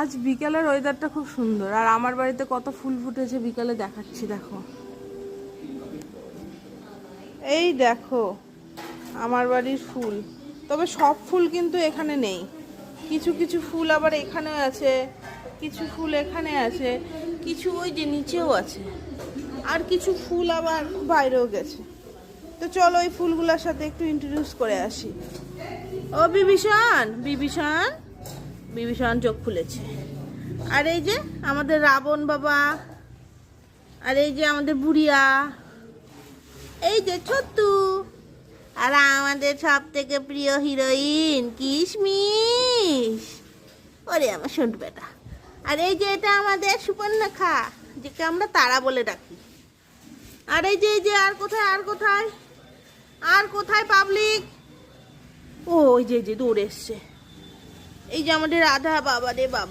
আজ বিকালের ওয়েদারটা খুব সুন্দর, আর আমার বাড়িতে কত ফুল ফুটেছে বিকালে দেখাচ্ছি। দেখো, এই দেখো আমার বাড়ির ফুল। তবে সব ফুল কিন্তু এখানে নেই, কিছু কিছু ফুল আবার এখানে আছে, কিছু ফুল এখানে আছে, কিছু ওই যে নিচেও আছে, আর কিছু ফুল আবার বাইরেও গেছে। তো চলো ওই ফুলগুলোর সাথে একটু ইন্ট্রোডিউস করে আসি। ও বিভীষণ, বিভীষণ, বিভীষণ চোখ খুলেছে। আর এই যে আমাদের রাবণ বাবা, আর এই যে আমাদের বুড়িয়া, এই যে ছোট্টু, আর আমাদের সব থেকে প্রিয় হিরোইন কিশমিশ। ওরে আমার শুনতে বেটা। আর এই যে এটা আমাদের সুপর্ণখা, যেকে আমরা তারা বলে ডাকি। আর এই যে আর কোথায়, আর কোথায়, আর কোথায় পাবলিক? ও ওই যে দৌড়ে এসছে। এই যে আমাদের রাধা, বাবা রে বাবা,